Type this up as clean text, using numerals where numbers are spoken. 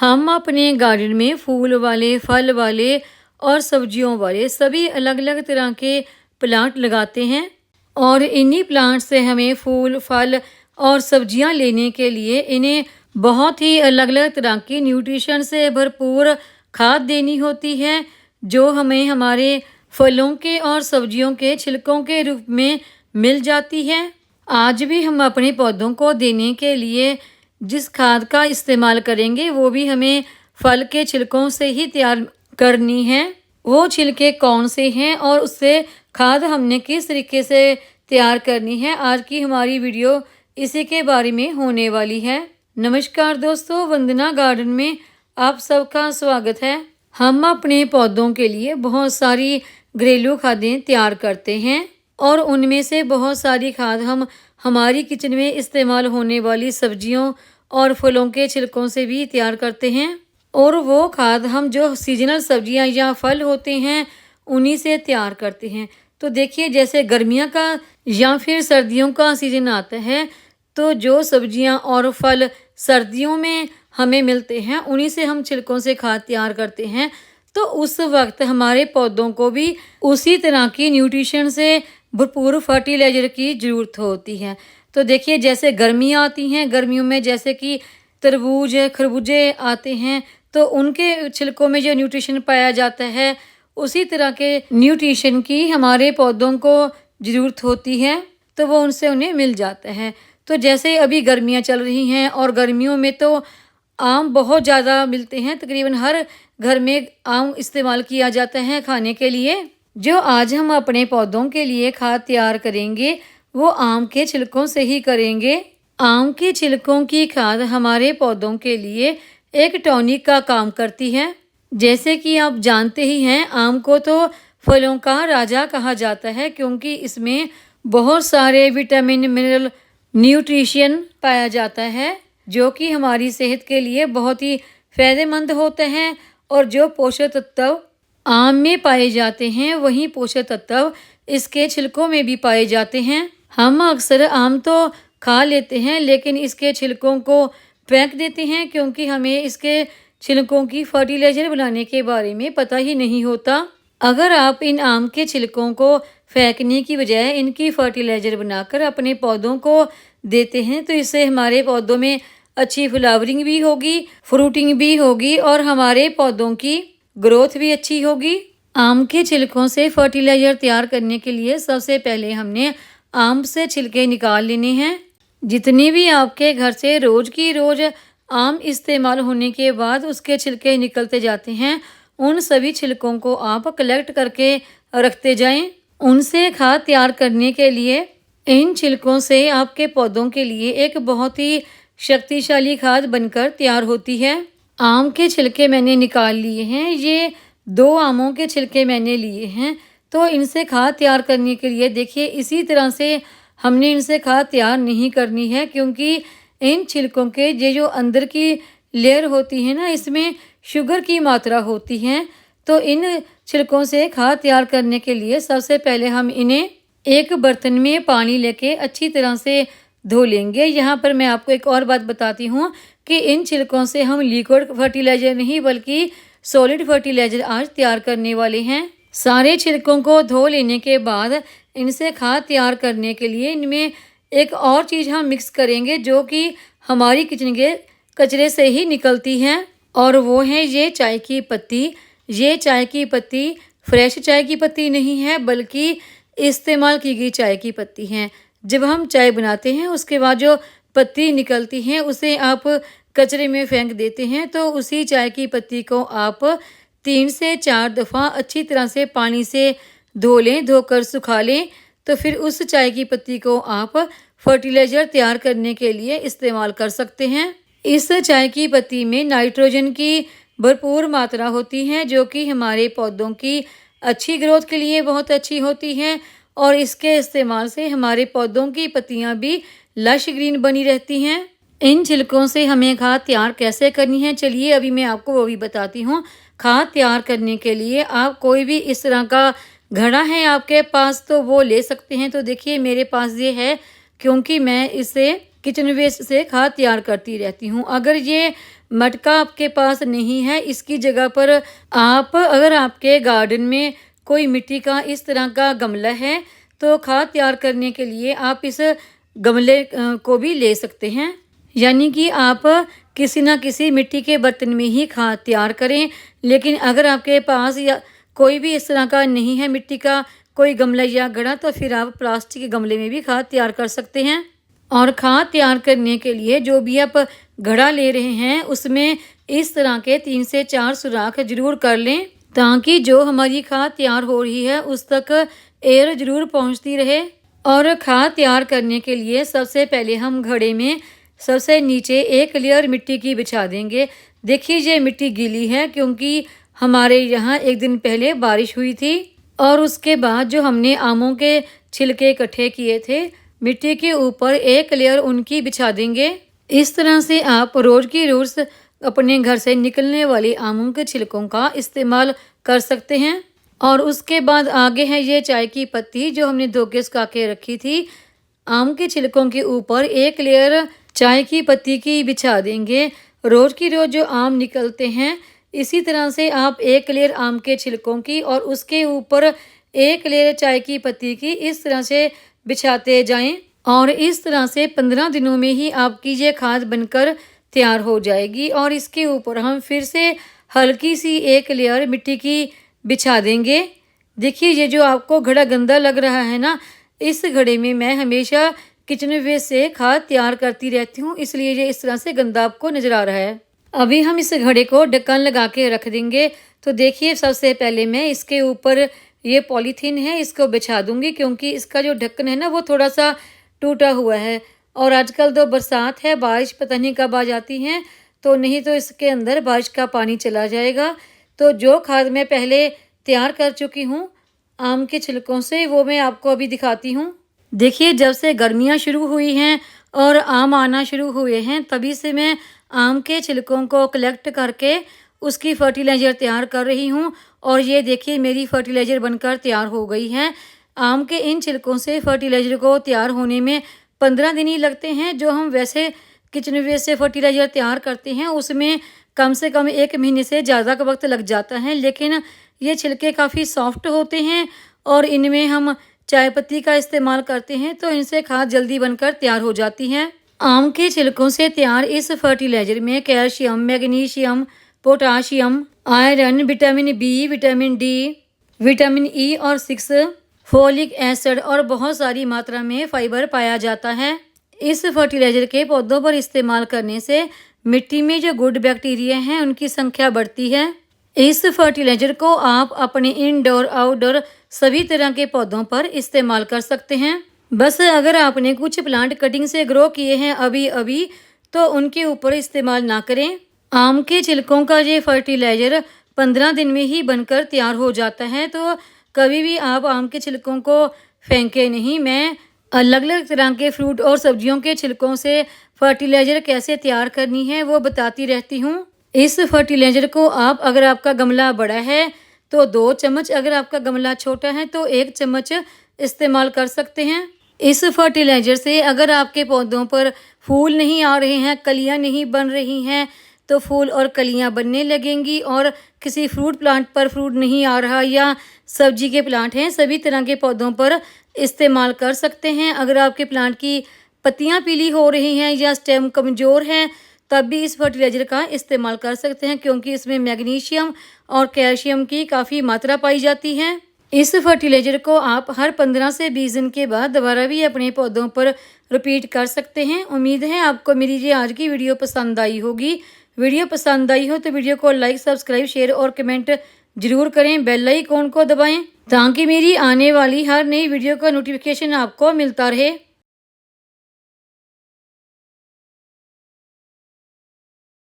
हम अपने गार्डन में फूल वाले, फल वाले और सब्जियों वाले सभी अलग-अलग तरह के प्लांट लगाते हैं और इन्हीं प्लांट से हमें फूल, फल और सब्जियां लेने के लिए इन्हें बहुत ही अलग-अलग तरह की न्यूट्रिशन से भरपूर खाद देनी होती है, जो हमें हमारे फलों के और सब्जियों के छिलकों के रूप में मिल जाती है। आज भी हम अपने पौधों को देने के लिए जिस खाद का इस्तेमाल करेंगे वो भी हमें फल के छिलकों से ही तैयार करनी है। वो छिलके कौन से हैं और उससे खाद हमने किस तरीके से तैयार करनी है, आज की हमारी वीडियो इसी के बारे में होने वाली है। नमस्कार दोस्तों, वंदना गार्डन में आप सबका स्वागत है। हम अपने पौधों के लिए बहुत सारी घरेलू खादें तैयार करते हैं और उनमें से बहुत सारी खाद हम हमारी किचन में इस्तेमाल होने वाली सब्जियों और फलों के छिलकों से भी तैयार करते हैं और वो खाद हम जो सीजनल सब्जियां या फल होते हैं उन्हीं से तैयार करते हैं। तो देखिए, जैसे गर्मियों का या फिर सर्दियों का सीजन आता है तो जो सब्जियां और फल सर्दियों में हमें मिलते हैं उन्हीं से हम छिलकों से खाद तैयार करते हैं। तो उस वक्त हमारे पौधों को भी उसी तरह की न्यूट्रिशन से भरपूर फर्टिलाइजर की ज़रूरत होती है। तो देखिए, जैसे गर्मियाँ आती हैं, गर्मियों में जैसे कि तरबूज, खरबूजे आते हैं तो उनके छिलकों में जो न्यूट्रिशन पाया जाता है उसी तरह के न्यूट्रिशन की हमारे पौधों को ज़रूरत होती है, तो वो उनसे उन्हें मिल जाता है। तो जैसे अभी गर्मियाँ चल रही हैं और गर्मियों में तो आम बहुत ज़्यादा मिलते हैं, तकरीबन हर घर में आम इस्तेमाल किया जाता है खाने के लिए। जो आज हम अपने पौधों के लिए खाद तैयार करेंगे वो आम के छिलकों से ही करेंगे। आम के छिलकों की खाद हमारे पौधों के लिए एक टॉनिक का काम करती है। जैसे कि आप जानते ही हैं, आम को तो फलों का राजा कहा जाता है क्योंकि इसमें बहुत सारे विटामिन, मिनरल, न्यूट्रिशन पाया जाता है जो कि हमारी सेहत के लिए बहुत ही फ़ायदेमंद होते हैं। और जो पोषक तत्व आम में पाए जाते हैं वही पोषक तत्व इसके छिलकों में भी पाए जाते हैं। हम अक्सर आम तो खा लेते हैं लेकिन इसके छिलकों को फेंक देते हैं क्योंकि हमें इसके छिलकों की फर्टिलाइजर बनाने के बारे में पता ही नहीं होता। अगर आप इन आम के छिलकों को फेंकने की बजाय इनकी फर्टिलाइजर बनाकर अपने पौधों को देते हैं तो इससे हमारे पौधों में अच्छी फ्लावरिंग भी होगी, फ्रूटिंग भी होगी और हमारे पौधों की ग्रोथ भी अच्छी होगी। आम के छिलकों से फर्टिलाइजर तैयार करने के लिए सबसे पहले हमने आम से छिलके निकाल लेने हैं। जितनी भी आपके घर से रोज़ की रोज़ आम इस्तेमाल होने के बाद उसके छिलके निकलते जाते हैं, उन सभी छिलकों को आप कलेक्ट करके रखते जाएं। उनसे खाद तैयार करने के लिए इन छिलकों से आपके पौधों के लिए एक बहुत ही शक्तिशाली खाद बनकर तैयार होती है। आम के छिलके मैंने निकाल लिए हैं, ये 2 आमों के छिलके मैंने लिए हैं। तो इनसे खाद तैयार करने के लिए देखिए, इसी तरह से हमने इनसे खाद तैयार नहीं करनी है क्योंकि इन छिलकों के ये जो अंदर की लेयर होती है ना, इसमें शुगर की मात्रा होती है। तो इन छिलकों से खाद तैयार करने के लिए सबसे पहले हम इन्हें एक बर्तन में पानी लेके अच्छी तरह से धो लेंगे। यहाँ पर मैं आपको एक और बात बताती हूँ कि इन छिलकों से हम लिक्विड फर्टिलाइजर नहीं बल्कि सॉलिड फर्टिलाइजर आज तैयार करने वाले हैं। सारे छिलकों को धो लेने के बाद इनसे खाद तैयार करने के लिए इनमें एक और चीज़ हम मिक्स करेंगे जो कि हमारी किचन के कचरे से ही निकलती है और वो है ये चाय की पत्ती। ये चाय की पत्ती फ्रेश चाय की पत्ती नहीं है बल्कि इस्तेमाल की गई चाय की पत्ती है। जब हम चाय बनाते हैं उसके बाद जो पत्ती निकलती है उसे आप कचरे में फेंक देते हैं, तो उसी चाय की पत्ती को आप 3 से 4 दफ़ा अच्छी तरह से पानी से धो लें, धोकर सुखा लें। तो फिर उस चाय की पत्ती को आप फर्टिलाइज़र तैयार करने के लिए इस्तेमाल कर सकते हैं। इस चाय की पत्ती में नाइट्रोजन की भरपूर मात्रा होती है जो कि हमारे पौधों की अच्छी ग्रोथ के लिए बहुत अच्छी होती है और इसके इस्तेमाल से हमारे पौधों की पत्तियां भी लश ग्रीन बनी रहती हैं। इन छिलकों से हमें खाद तैयार कैसे करनी है, चलिए अभी मैं आपको वो भी बताती हूँ। खाद तैयार करने के लिए आप कोई भी इस तरह का घड़ा है आपके पास तो वो ले सकते हैं। तो देखिए, मेरे पास ये है क्योंकि मैं इसे किचन वेस्ट से खाद तैयार करती रहती हूँ। अगर ये मटका आपके पास नहीं है, इसकी जगह पर आप अगर आपके गार्डन में कोई मिट्टी का इस तरह का गमला है तो खाद तैयार करने के लिए आप इस गमले को भी ले सकते हैं। यानी कि आप किसी ना किसी मिट्टी के बर्तन में ही खाद तैयार करें। लेकिन अगर आपके पास या कोई भी इस तरह का नहीं है मिट्टी का कोई गमला या घड़ा, तो फिर आप प्लास्टिक के गमले में भी खाद तैयार कर सकते हैं। और खाद तैयार करने के लिए जो भी आप घड़ा ले रहे हैं उसमें इस तरह के 3 से 4 सुराख जरूर कर लें, ताकि जो हमारी खाद तैयार हो रही है उस तक एयर जरूर पहुंचती रहे। और खाद तैयार करने के लिए सबसे पहले हम घड़े में सबसे नीचे एक लेयर मिट्टी की बिछा देंगे। देखिए ये मिट्टी गीली है क्योंकि हमारे यहाँ एक दिन पहले बारिश हुई थी। और उसके बाद जो हमने आमों के छिलके इकट्ठे किए थे, मिट्टी के ऊपर एक लेयर उनकी बिछा देंगे। इस तरह से आप रोज़ की रोज़ अपने घर से निकलने वाले आमों के छिलकों का इस्तेमाल कर सकते हैं। और उसके बाद आगे है ये चाय की पत्ती जो हमने धो के सुखा के रखी थी। आम के छिलकों के ऊपर एक लेयर चाय की पत्ती की बिछा देंगे। रोज़ की रोज़ जो आम निकलते हैं इसी तरह से आप एक लेयर आम के छिलकों की और उसके ऊपर एक लेयर चाय की पत्ती की इस तरह से बिछाते जाएं। और इस तरह से 15 दिनों में ही आपकी ये खाद बनकर तैयार हो जाएगी। और इसके ऊपर हम फिर से हल्की सी एक लेयर मिट्टी की बिछा देंगे। देखिए ये जो आपको घड़ा गंदा लग रहा है ना, इस घड़े में मैं हमेशा किचन वेस्ट से खाद तैयार करती रहती हूँ, इसलिए ये इस तरह से गंदा आपको नज़र आ रहा है। अभी हम इस घड़े को ढक्कन लगा के रख देंगे। तो देखिए सबसे पहले मैं इसके ऊपर ये पॉलीथीन है इसको बिछा दूंगी, क्योंकि इसका जो ढक्कन है ना वो थोड़ा सा टूटा हुआ है। और आजकल तो बरसात है, बारिश पता नहीं कब आ जाती है, तो नहीं तो इसके अंदर बारिश का पानी चला जाएगा। तो जो खाद मैं पहले तैयार कर चुकी हूँ आम के छिलकों से, वो मैं आपको अभी दिखाती हूँ। देखिए जब से गर्मियाँ शुरू हुई हैं और आम आना शुरू हुए हैं, तभी से मैं आम के छिलकों को कलेक्ट करके उसकी फर्टिलाइज़र तैयार कर रही हूँ। और ये देखिए मेरी फर्टिलाइज़र बनकर तैयार हो गई है। आम के इन छिलकों से फर्टिलाइज़र को तैयार होने में 15 दिन ही लगते हैं। जो हम वैसे किचन वेस्ट से फर्टिलाइज़र तैयार करते हैं उसमें कम से कम 1 महीने से ज़्यादा का वक्त लग जाता है। लेकिन ये छिलके काफ़ी सॉफ्ट होते हैं और इनमें हम चाय पत्ती का इस्तेमाल करते हैं, तो इनसे खाद जल्दी बनकर तैयार हो जाती है। आम के छिलकों से तैयार इस फर्टिलाइज़र में calcium, magnesium, potassium, iron, vitamin B, vitamin D, vitamin E और 6 फोलिक एसिड और बहुत सारी मात्रा में फाइबर पाया जाता है। इस फर्टिलाइज़र के पौधों पर इस्तेमाल करने से मिट्टी में जो गुड बैक्टीरिया हैं उनकी संख्या बढ़ती है। इस फर्टिलाइज़र को आप अपने इंडोर आउटडोर सभी तरह के पौधों पर इस्तेमाल कर सकते हैं। बस अगर आपने कुछ प्लांट कटिंग से ग्रो किए हैं अभी तो उनके ऊपर इस्तेमाल ना करें। आम के छिलकों का ये फर्टिलाइज़र 15 दिन में ही बनकर तैयार हो जाता है, तो कभी भी आप आम के छिलकों को फेंके नहीं। मैं अलग अलग तरह के फ्रूट और सब्जियों के छिलकों से फर्टिलाइज़र कैसे तैयार करनी है वो बताती रहती हूँ। इस फर्टिलाइज़र को आप अगर आपका गमला बड़ा है तो 2 चम्मच, अगर आपका गमला छोटा है तो 1 चम्मच इस्तेमाल कर सकते हैं। इस फर्टिलाइज़र से अगर आपके पौधों पर फूल नहीं आ रहे हैं, कलियां नहीं बन रही हैं, तो फूल और कलियां बनने लगेंगी। और किसी फ्रूट प्लांट पर फ्रूट नहीं आ रहा या सब्जी के प्लांट हैं, सभी तरह के पौधों पर इस्तेमाल कर सकते हैं। अगर आपके प्लांट की पत्तियां पीली हो रही हैं या स्टेम कमज़ोर है, तब भी इस फर्टिलाइज़र का इस्तेमाल कर सकते हैं, क्योंकि इसमें मैग्नीशियम और कैल्शियम की काफ़ी मात्रा पाई जाती है। इस फर्टिलाइज़र को आप हर 15 से 20 दिन के बाद दोबारा भी अपने पौधों पर रिपीट कर सकते हैं। उम्मीद है आपको मेरी ये आज की वीडियो पसंद आई होगी। वीडियो पसंद आई हो तो वीडियो को लाइक, सब्सक्राइब, शेयर और कमेंट जरूर करें। बेल आइकॉन को दबाएं ताकि मेरी आने वाली हर नई वीडियो का नोटिफिकेशन आपको मिलता रहे।